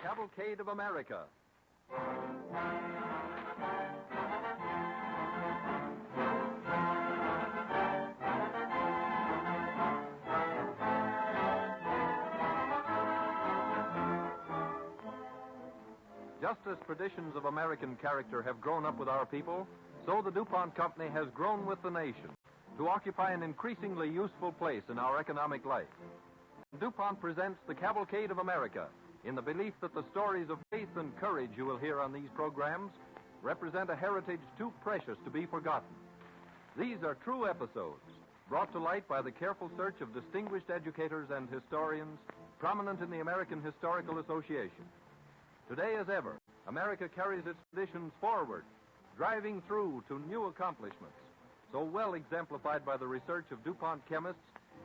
Cavalcade of America. Just as traditions of American character have grown up with our people, so the DuPont Company has grown with the nation to occupy an increasingly useful place in our economic life. DuPont presents the Cavalcade of America in the belief that the stories of faith and courage you will hear on these programs represent a heritage too precious to be forgotten. These are true episodes brought to light by the careful search of distinguished educators and historians prominent in the American Historical Association. Today, as ever, America carries its traditions forward, driving through to new accomplishments, so well exemplified by the research of DuPont chemists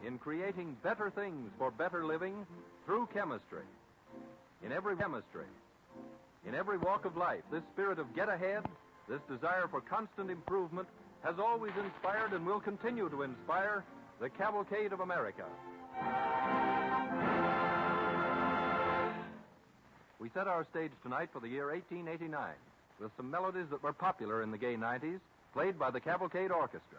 in creating better things for better living through chemistry. In every walk of life, this spirit of get ahead, this desire for constant improvement, has always inspired and will continue to inspire the Cavalcade of America. We set our stage tonight for the year 1889 with some melodies that were popular in the gay 90s, played by the Cavalcade Orchestra.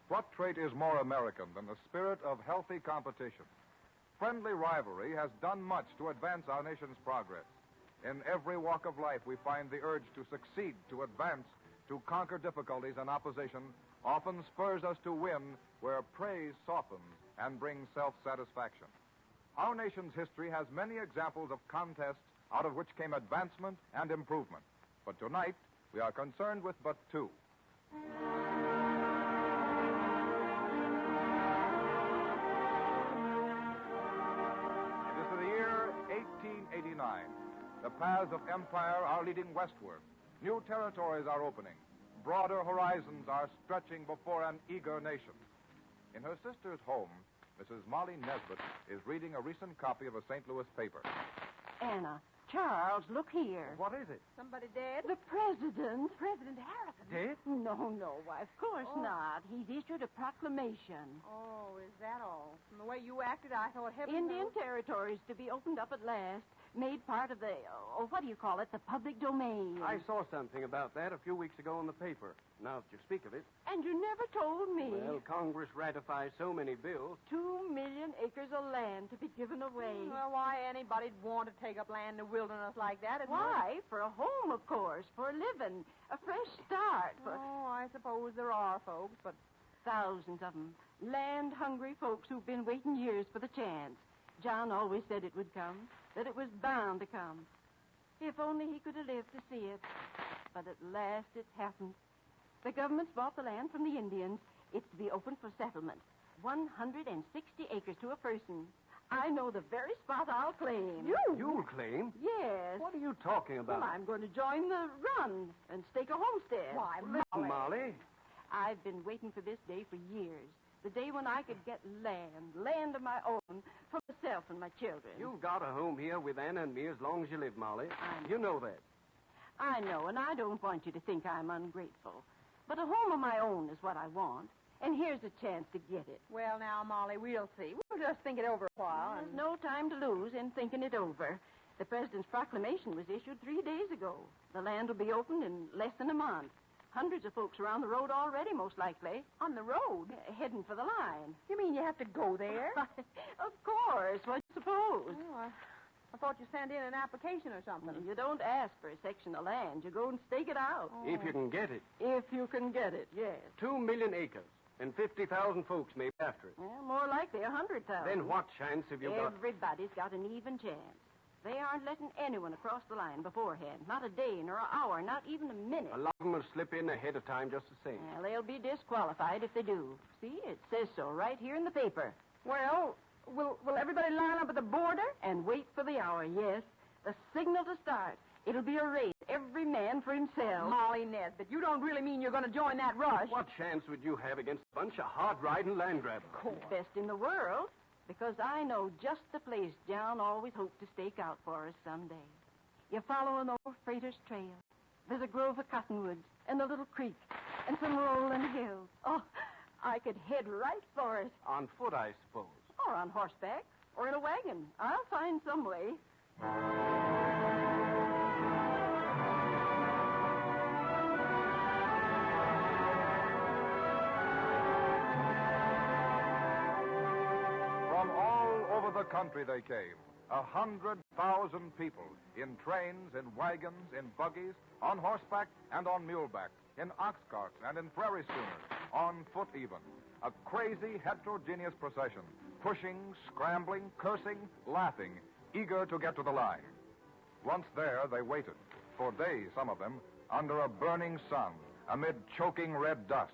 What trait is more American than the spirit of healthy competition? Friendly rivalry has done much to advance our nation's progress. In every walk of life, we find the urge to succeed, to advance, to conquer difficulties and opposition often spurs us to win where praise softens and brings self-satisfaction. Our nation's history has many examples of contests out of which came advancement and improvement. But tonight, we are concerned with but two. It is the year 1889. The paths of empire are leading westward. New territories are opening. Broader horizons are stretching before an eager nation. In her sister's home, Mrs. Molly Nesbitt is reading a recent copy of a St. Louis paper. Anna, Charles, look here. What is it? Somebody dead? The president. President Harrison. Dead? No, why, of course not. He's issued a proclamation. Oh, is that all? From the way you acted, I thought heaven Indian knows. territories to be opened up at last. made part of the, what do you call it, the public domain. I saw something about that a few weeks ago in the paper, now that you speak of it. And you never told me. Well, Congress ratifies so many bills. 2 million acres of land to be given away. Well, why anybody'd want to take up land in the wilderness like that? Why? For a home, of course, for a living, a fresh start. Oh, I suppose there are folks, but... Thousands of them. Land-hungry folks who've been waiting years for the chance. John always said it would come, that it was bound to come. If only he could have lived to see it. But at last it's happened. The government's bought the land from the Indians. It's to be open for settlement. 160 acres to a person. I know the very spot I'll claim. You'll claim? Yes. What are you talking about? Well, I'm going to join the run and stake a homestead. Why, Molly. I've been waiting for this day for years. The day when I could get land of my own, for myself and my children. You've got a home here with Anna and me as long as you live, Molly. I know. You know that. I know, and I don't want you to think I'm ungrateful. But a home of my own is what I want. And here's a chance to get it. Well, now, Molly, we'll see. We'll just think it over a while. There's no time to lose in thinking it over. The president's proclamation was issued 3 days ago. The land will be opened in less than a month. Hundreds of folks are on the road already, most likely. On the road? Heading for the line. You mean you have to go there? Of course. What do you suppose? Oh, I thought you sent in an application or something. You don't ask for a section of land. You go and stake it out. Oh. If you can get it. If you can get it, yes. 2 million acres. And 50,000 folks maybe after it. Well, more likely 100,000. Then what chance have you got? Everybody's got an even chance. They aren't letting anyone across the line beforehand. Not a day, nor an hour, not even a minute. A lot of them will slip in ahead of time just the same. Well, they'll be disqualified if they do. See, it says so right here in the paper. Well, will everybody line up at the border? And wait for the hour, yes. The signal to start. It'll be a race, every man for himself. Molly Nesbitt, you don't really mean you're going to join that rush? What chance would you have against a bunch of hard-riding land grabbers? Best in the world. Because I know just the place John always hoped to stake out for us someday. You follow an old freighter's trail. There's a grove of cottonwoods and a little creek and some rolling hills. Oh, I could head right for it. On foot, I suppose. Or on horseback. Or in a wagon. I'll find some way. From all over the country they came. 100,000 people in trains, in wagons, in buggies, on horseback and on muleback, in ox carts and in prairie schooners, on foot even. A crazy, heterogeneous procession, pushing, scrambling, cursing, laughing, eager to get to the line. Once there, they waited, for days, some of them, under a burning sun, amid choking red dust.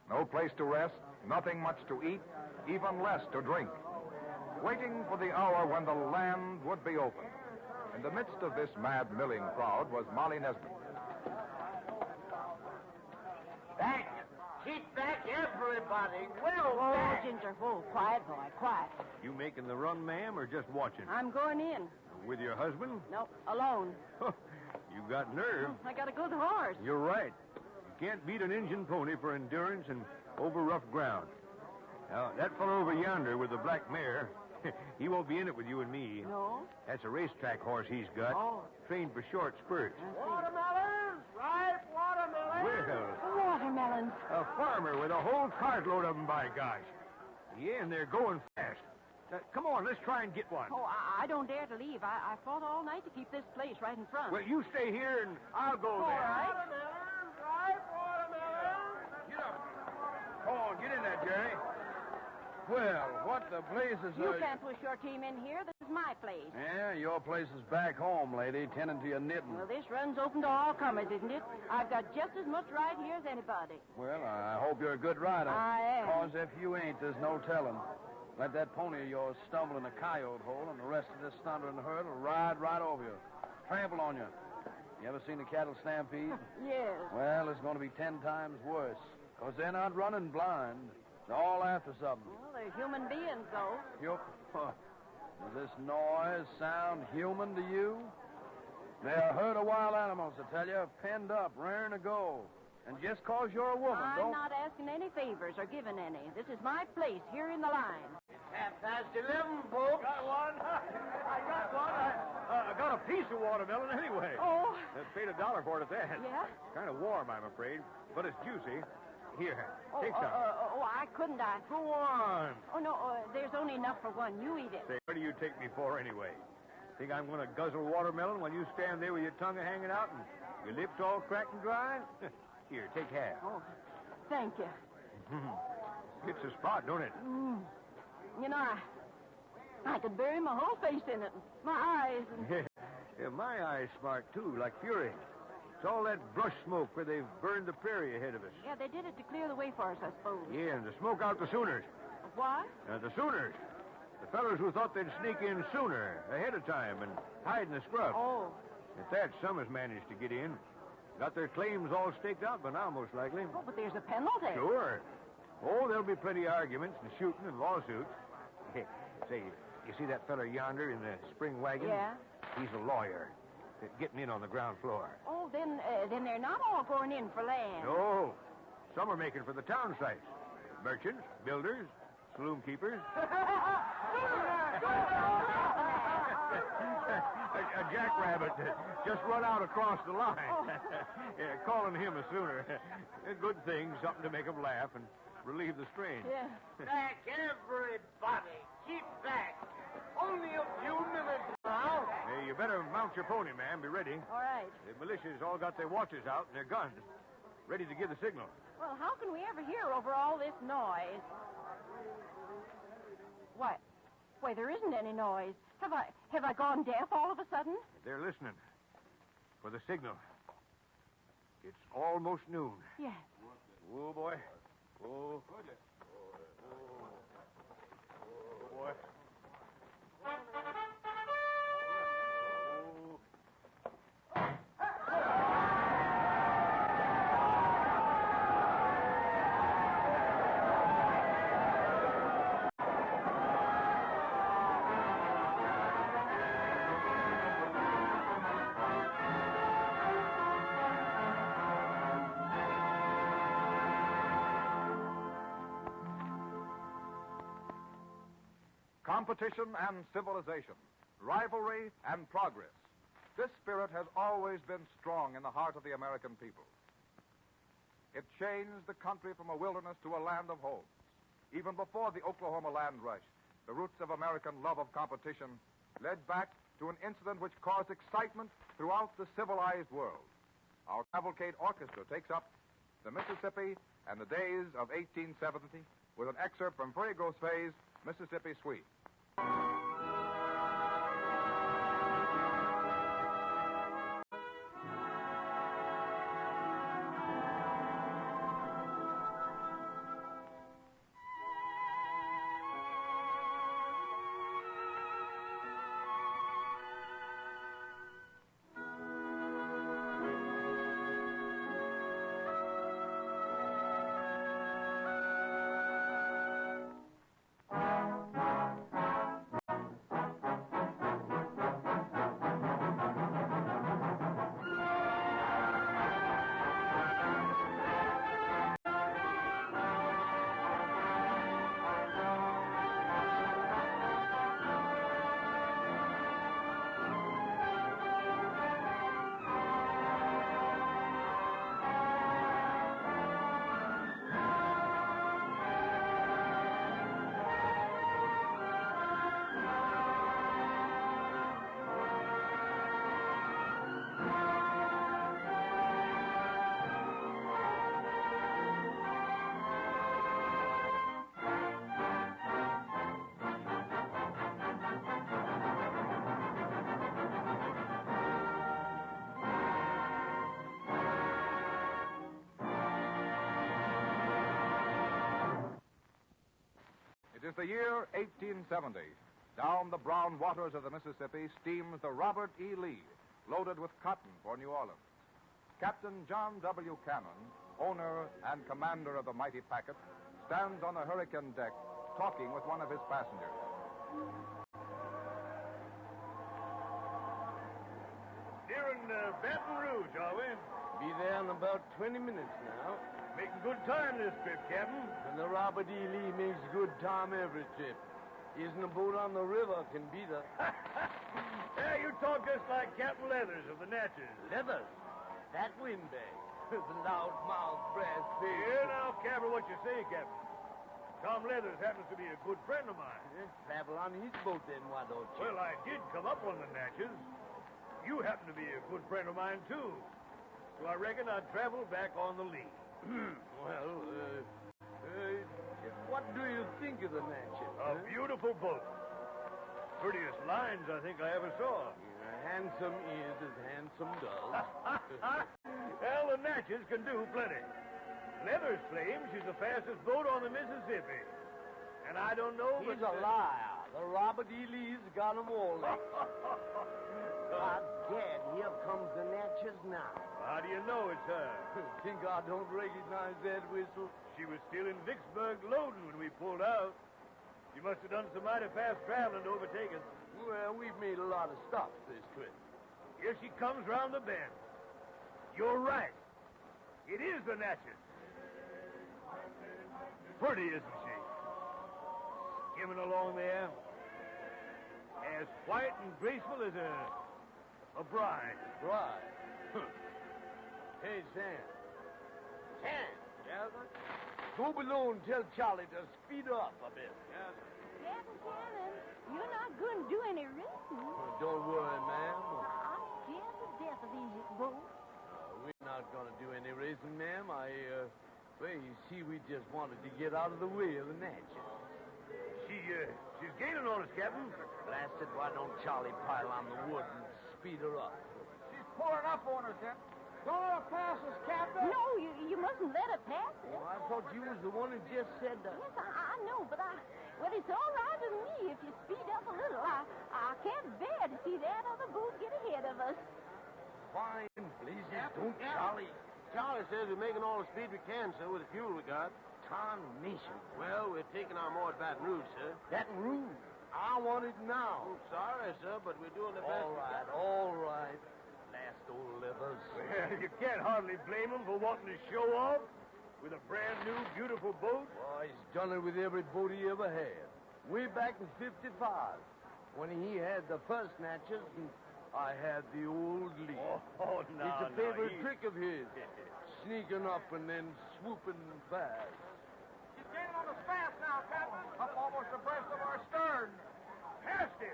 No place to rest, nothing much to eat, even less to drink. Waiting for the hour when the land would be open. In the midst of this mad milling crowd was Molly Nesbitt. Back! Keep back, everybody! Well, Whoa, back! Ginger, whoa. Quiet, boy, quiet. You making the run, ma'am, or just watching? I'm going in. With your husband? No, alone. You got nerve. I got a good horse. You're right. You can't beat an Injun pony for endurance and over rough ground. Now, that fellow over yonder with the black mare, he won't be in it with you and me. No? That's a racetrack horse he's got. Oh. Trained for short spurts. Watermelons! Ripe watermelons! Well, Watermelons. a farmer with a whole cartload of them, by gosh. Yeah, and they're going fast. Come on, let's try and get one. Oh, I don't dare to leave. I fought all night to keep this place right in front. Well, you stay here and I'll go there. right. Watermelons! Ripe watermelons! Get up. Come on, get in there, Jerry. Well, what the blazes You are... can't push your team in here. This is my place. Yeah, your place is back home, lady, tending to your knitting. Well, this run's open to all comers, isn't it? I've got just as much right here as anybody. Well, I hope you're a good rider. I am. Because if you ain't, there's no telling. Let that pony of yours stumble in a coyote hole, and the rest of this thundering herd will ride right over you. Trample on you. You ever seen a cattle stampede? Yes. Well, it's going to be 10 times worse. Because they're not running blind. They're all after something. Well, they're human beings, though. Yup. Does this noise sound human to you? They're a herd of wild animals, I tell you, penned up, raring to go. And just 'cause you're a woman, I'm don't... not asking any favors or giving any. This is my place here in the line. 11, folks. Got one? I got one. I got a piece of watermelon anyway. Oh. Paid $1 for it at that. Yeah? Kind of warm, I'm afraid, but it's juicy. Here, Oh, take some. I couldn't. Go on. Oh, no, there's only enough for one. You eat it. Say, what do you take me for anyway? Think I'm going to guzzle watermelon while you stand there with your tongue hanging out and your lips all cracked and dry? Here, take half. Oh, thank you. Hits the spot, don't it? You know, I could bury my whole face in it. My eyes. And... Yeah, my eyes smart, too, like fury. It's all that brush smoke where they've burned the prairie ahead of us. Yeah, they did it to clear the way for us, I suppose. Yeah, and to smoke out the Sooners. What? The Sooners. The fellows who thought they'd sneak in sooner, ahead of time, and hide in the scrub. Oh. At that, some has managed to get in. Got their claims all staked out by now, most likely. Oh, but there's a penalty. Sure. Oh, there'll be plenty of arguments and shooting and lawsuits. Say, you see that fella yonder in the spring wagon? Yeah? He's a lawyer. Getting in on the ground floor. Oh, then they're not all going in for land. No. Some are making for the town sites. Merchants, builders, saloon keepers. A jackrabbit just run out across the line. Yeah, calling him a Sooner. A good thing, something to make him laugh and relieve the strain. Yeah. Back, everybody. Keep back. Only a few minutes now. Hey, you better mount your pony, man. Be ready. All right. The militia's all got their watches out and their guns, ready to give the signal. Well, how can we ever hear over all this noise? What? Why, there isn't any noise. Have I gone deaf all of a sudden? They're listening for the signal. It's almost noon. Yes. Oh, boy. Oh. Oh, boy. Competition and civilization, rivalry and progress. This spirit has always been strong in the heart of the American people. It changed the country from a wilderness to a land of homes. Even before the Oklahoma land rush, the roots of American love of competition led back to an incident which caused excitement throughout the civilized world. Our Cavalcade Orchestra takes up the Mississippi and the days of 1870 with an excerpt from Ferry Grosset's Mississippi Suite. It is the year 1870. Down the brown waters of the Mississippi steams the Robert E. Lee, loaded with cotton for New Orleans. Captain John W. Cannon, owner and commander of the mighty packet, stands on the hurricane deck talking with one of his passengers. Here in Baton Rouge, are we? Be there in about 20 minutes now. Making good time this trip, Captain. And the Robert E. Lee makes good time every trip. Isn't a boat on the river can beat her. Yeah, you talk just like Captain Leathers of the Natchez. Leathers? That windbag. The loud-mouthed brass face. Here now, careful what you say, Captain. Tom Leathers happens to be a good friend of mine. Travel on his boat then, why don't you? Well, I did come up on the Natchez. You happen to be a good friend of mine, too. So I reckon I'd travel back on the Lee. Well, what do you think of the Natchez? A beautiful boat. Prettiest lines I think I ever saw. Handsome is as handsome does. Well, the Natchez can do plenty. Leathers claims she's the fastest boat on the Mississippi. And I don't know, He's a liar. The Robert E. Lee's got 'em all. God, Dad, here comes the Natchez now. How do you know it's her? Think I don't recognize that whistle? She was still in Vicksburg loading when we pulled out. She must have done some mighty fast traveling to overtake us. Well, we've made a lot of stops this trip. Here she comes round the bend. You're right. It is the Natchez. Pretty, isn't she? Skimming along there. As white and graceful as a bride. Right. Hey, Sam. Sam. Yeah, sir? Go below and tell Charlie to speed up a bit. Yeah, sir. Captain Cannon, you're not going to do any racing. Don't worry, ma'am. I'm scared to death of these boats. We're not going to do any racing, ma'am. Well, you see, we just wanted to get out of the way of the Natchez. She's gaining on us, Captain. Blasted, why don't Charlie pile on the wood and speed her up? She's pulling up on us, then. Don't let her pass us, Captain. No, you mustn't let her pass us. Oh, I thought you was the one who just said that. Yes, I know, but well, it's all right with me if you speed up a little. I can't bear to see that other boat get ahead of us. Fine, blazes, don't Charlie. Charlie says we're making all the speed we can, sir, with the fuel we got. Tarnation. Well, we're taking our more at Baton Rouge, sir. Baton Rouge. I want it now. Oh, sorry, sir, but we're doing the best. All right. Last old Leathers. Well, you can't hardly blame him for wanting to show off with a brand new, beautiful boat. Oh, he's done it with every boat he ever had. Way back in '55, when he had the first Natchez, and I had the old Lee. Oh, no, It's a favorite trick of his. Sneaking up and then swooping fast. She's gaining on us fast now, Captain. Up almost abreast of our stern. Past it.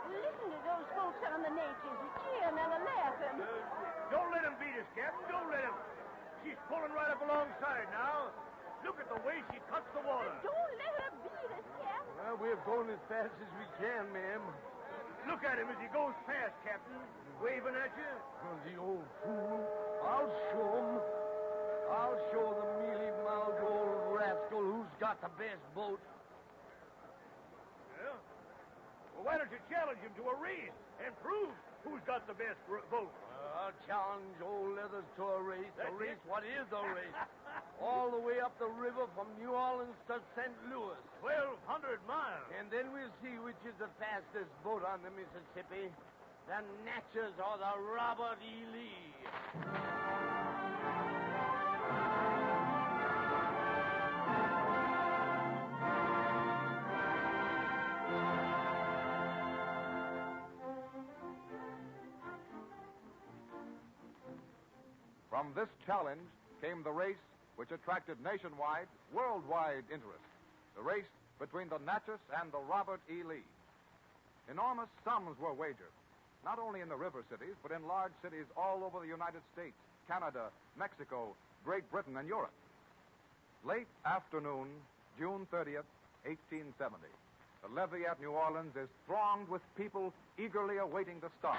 Listen to those folks on the Natchez cheering and laughing. Don't let him beat us, Captain. Don't let him. She's pulling right up alongside now. Look at the way she cuts the water. Don't let her beat us, Captain. Well, we're going as fast as we can, ma'am. Look at him as he goes past, Captain. Waving at you. Oh, the old fool. I'll show him. I'll show the mealy-mouthed old rascal who's got the best boat. Yeah? Well, why don't you challenge him to a race and prove who's got the best boat? I'll challenge old Leathers to a race. That's A race? it. What is a race? All the way up the river from New Orleans to St. Louis. 1,200 miles. And then we'll see which is the fastest boat on the Mississippi. The Natchez or the Robert E. Lee. From this challenge came the race which attracted nationwide, worldwide interest. The race between the Natchez and the Robert E. Lee. Enormous sums were wagered, not only in the river cities, but in large cities all over the United States, Canada, Mexico, Great Britain, and Europe. Late afternoon, June 30th, 1870. The levee at New Orleans is thronged with people eagerly awaiting the start.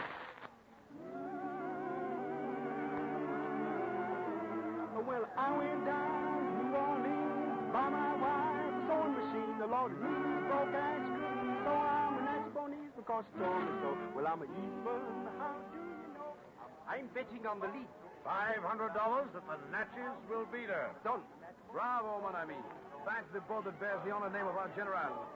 Well, I went down to New Orleans by my wife's sewing machine. The Lord he broke ice cream, so I'm an Exponese because he told me so. Well, I'm a Eastman, how do you know? I'm betting on the lead. $500 that the Natchez will beat her. Done. Bravo, mon ami. Back the boat that bears the honored name of our general.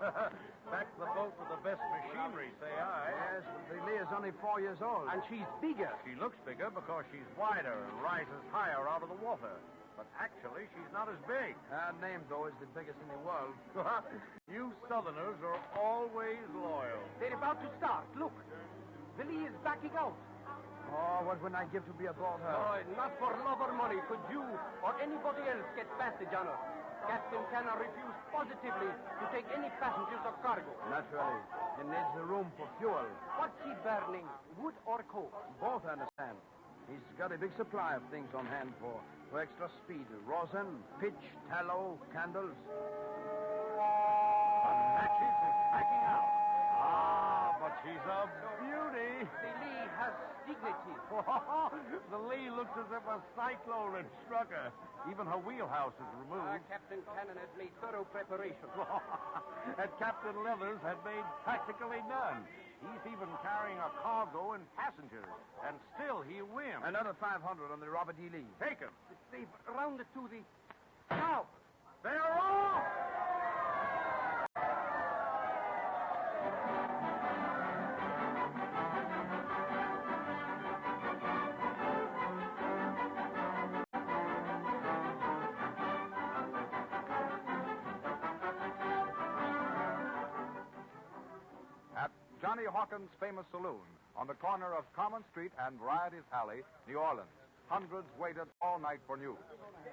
Back the boat with the best machinery, say I. Yes, but the Lee is only 4 years old. And she's bigger. She looks bigger because she's wider and rises higher out of the water. But actually, she's not as big. Her name, though, is the biggest in the world. You Southerners are always loyal. They're about to start. Look. Billy is backing out. Oh, what wouldn't I give to be aboard her? Oh, not for love or money could you or anybody else get passage on her. Captain cannot refuse positively to take any passengers or cargo. Naturally. It needs the room for fuel. What's he burning, wood or coal? Both, I understand. He's got a big supply of things on hand for extra speed. Rosin, pitch, tallow, candles. The matches is packing out. Ah, but she's a beauty. The Lee has dignity. The Lee looks as if a cyclone had struck her. Even her wheelhouse is removed. Captain Cannon has made thorough preparation. And Captain Leathers had made practically none. He's even carrying a cargo and passengers. And still he wins. Another 500 on the Robert E. Lee. Take him. They've rounded to the... Now! They're off! At Johnny Hawkins' famous saloon on the corner of Common Street and Varieties Alley, New Orleans, hundreds waited all night for news.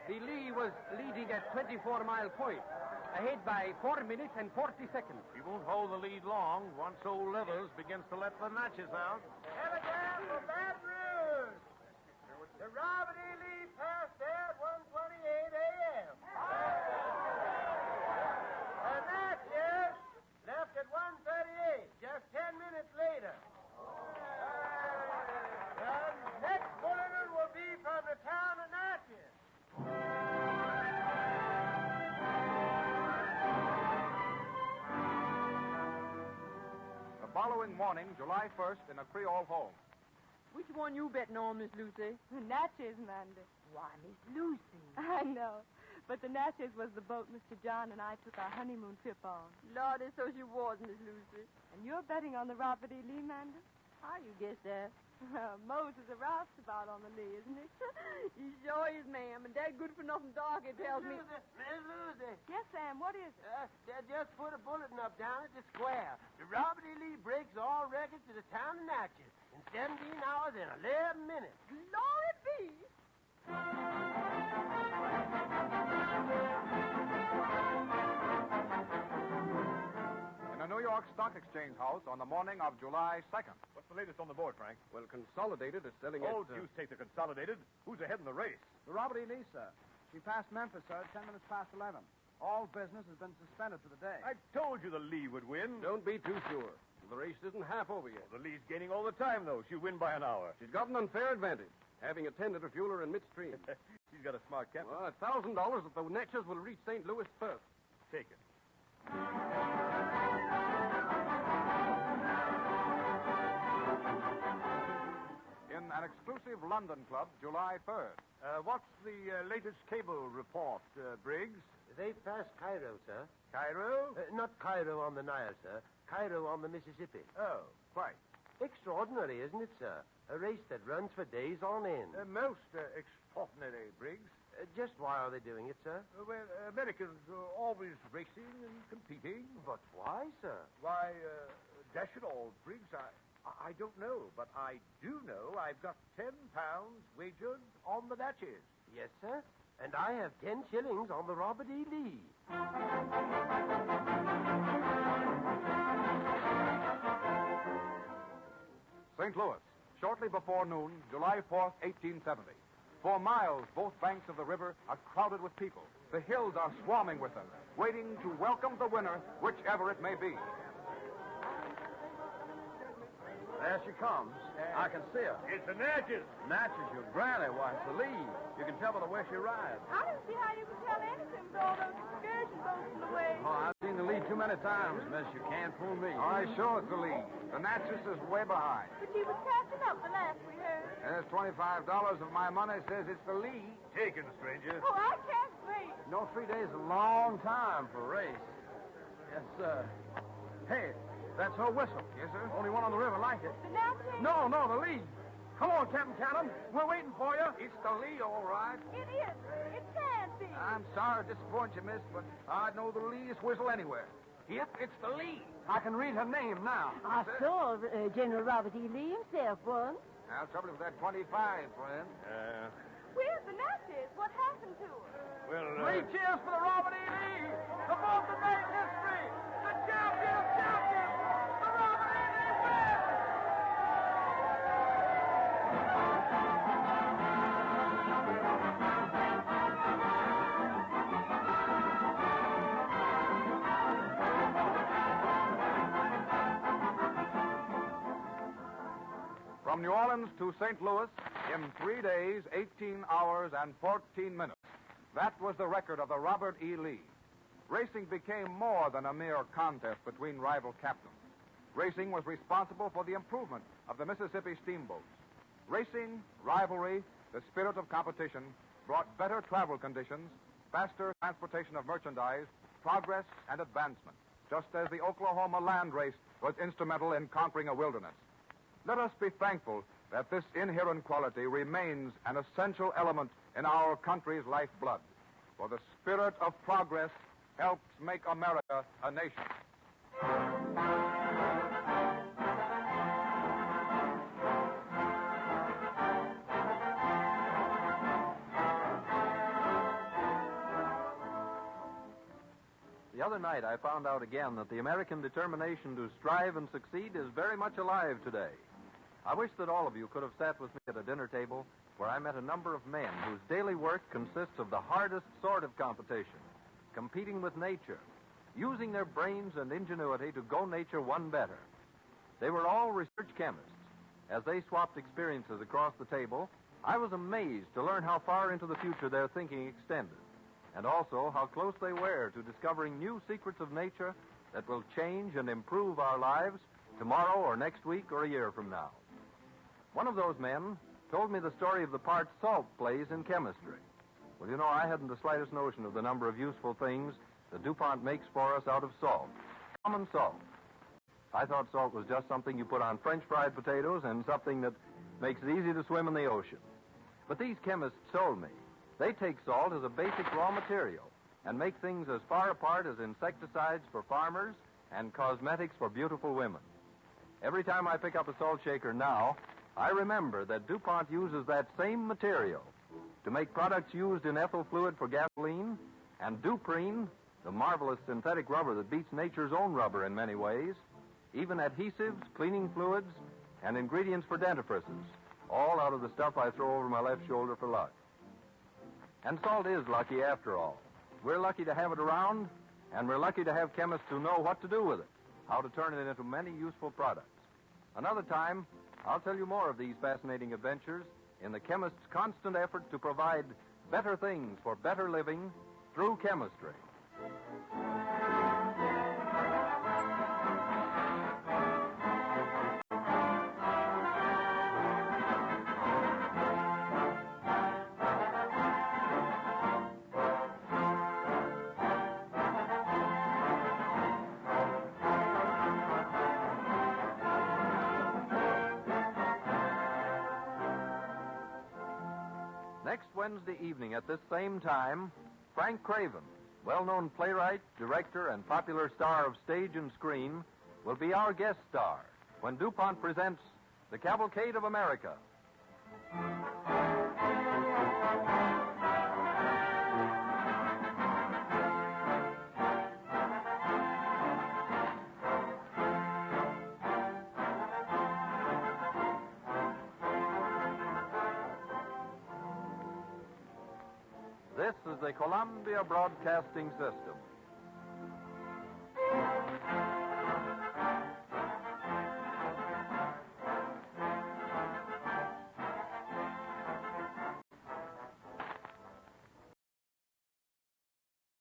The Lee was leading at 24-mile point, ahead by 4 minutes and 40 seconds. He won't hold the lead long once old Leathers begins to let the matches out. Telegram from Baton Rouge. The Robert E. Lee passed there at 1:28 a.m. The matches left at 1:38, just 10 minutes later. The next bulletin will be from the town of Natchez. The following morning, July 1st, in a Creole home. Which one you betting on, Miss Lucy? Natchez, Amanda. Why, Miss Lucy. I know. But the Natchez was the boat Mr. John and I took our honeymoon trip on. Lordy, so she was, Miss Lucy. And you're betting on the Robert E. Lee, Amanda? How you guess that? Moses a roustabout on the Lee, isn't he? He sure is, ma'am. And that good-for-nothing dog, it tells me... Miss Lucy. Yes, Sam, what is it? They just put a bulletin up down at the square. The Robert E. Lee breaks all records to the town of Natchez in 17 hours and 11 minutes. Glory be! In a New York Stock Exchange house on the morning of July 2nd. What's the latest on the board, Frank? Well, Consolidated is selling Oh, it... deuce take the Consolidated. Who's ahead in the race? The Robert E. Lee, sir. She passed Memphis, sir, at 10 minutes past 11. All business has been suspended for the day. I told you the Lee would win. Don't be too sure. The race isn't half over yet. The Lee's gaining all the time, though. She'll win by an hour. She's got an unfair advantage, having attended a fueler in midstream. She's got a smart captain. Well, $1,000 if the Natchez will reach St. Louis first. Take it. In an exclusive London club, July 3rd. What's the latest cable report, Briggs? They've passed Cairo, sir. Cairo? Not Cairo on the Nile, sir. Cairo on the Mississippi. Oh, quite. Extraordinary, isn't it, sir? A race that runs for days on end. Most extraordinary, Briggs. Just why are they doing it, sir? Well, Americans are always racing and competing. But why, sir? Why, dash it all, Briggs, I don't know, but I do know I've got 10 pounds wagered on the Natchez. Yes, sir. And I have 10 shillings on the Robert E. Lee. St. Louis, shortly before noon, July 4th, 1870. For miles, both banks of the river are crowded with people. The hills are swarming with them, waiting to welcome the winner, whichever it may be. There she comes. I can see her. It's the Natchez. Natchez, your granny. Why, it's the Lee. You can tell by the way she rides. I don't see how you can tell anything with all those excursion boats in the way. Oh, I've seen the Lee too many times, miss. You can't fool me. All right, sure, it's the lead. The Natchez is way behind. But she was catching up the last we heard. There's $25 of my money says it's the lead. Take it, stranger. Oh, I can't wait. You know, 3 days is a long time for a race. Yes, sir. Hey, that's her whistle. Yes, sir? Only one on the river like it. The Natchez? No, the Lee. Come on, Captain Callum. We're waiting for you. It's the Lee, all right. It is. It can't be. I'm sorry to disappoint you, miss, but I'd know the Lee's whistle anywhere. Yep, it's the Lee. I can read her name now. I saw General Robert E. Lee himself once. Now, trouble with that 25, friend. Where's the nurses? What happened to her? Well, Three cheers for the Robert E. Lee. The most that made history. The champion of champions. The Robert E. Lee wins. From New Orleans to St. Louis in 3 days, 18 hours, and 14 minutes. That was the record of the Robert E. Lee. Racing became more than a mere contest between rival captains. Racing was responsible for the improvement of the Mississippi steamboats. Racing, rivalry, the spirit of competition brought better travel conditions, faster transportation of merchandise, progress, and advancement, just as the Oklahoma land race was instrumental in conquering a wilderness. Let us be thankful that this inherent quality remains an essential element in our country's lifeblood, for the spirit of progress helps make America a nation. The other night, I found out again that the American determination to strive and succeed is very much alive today. I wish that all of you could have sat with me at a dinner table where I met a number of men whose daily work consists of the hardest sort of competition, competing with nature, using their brains and ingenuity to go nature one better. They were all research chemists. As they swapped experiences across the table, I was amazed to learn how far into the future their thinking extended, and also how close they were to discovering new secrets of nature that will change and improve our lives tomorrow or next week or a year from now. One of those men told me the story of the part salt plays in chemistry. Well, you know, I hadn't the slightest notion of the number of useful things that DuPont makes for us out of salt. Common salt. I thought salt was just something you put on French fried potatoes and something that makes it easy to swim in the ocean. But these chemists told me they take salt as a basic raw material and make things as far apart as insecticides for farmers and cosmetics for beautiful women. Every time I pick up a salt shaker now, I remember that DuPont uses that same material to make products used in ethyl fluid for gasoline, and Duprene, the marvelous synthetic rubber that beats nature's own rubber in many ways, even adhesives, cleaning fluids, and ingredients for dentifrices, all out of the stuff I throw over my left shoulder for luck. And salt is lucky after all. We're lucky to have it around, and we're lucky to have chemists who know what to do with it, how to turn it into many useful products. Another time, I'll tell you more of these fascinating adventures in the chemist's constant effort to provide better things for better living through chemistry. Next Wednesday evening at this same time, Frank Craven, well-known playwright, director, and popular star of stage and screen, will be our guest star when DuPont presents The Cavalcade of America. This is the Columbia Broadcasting System.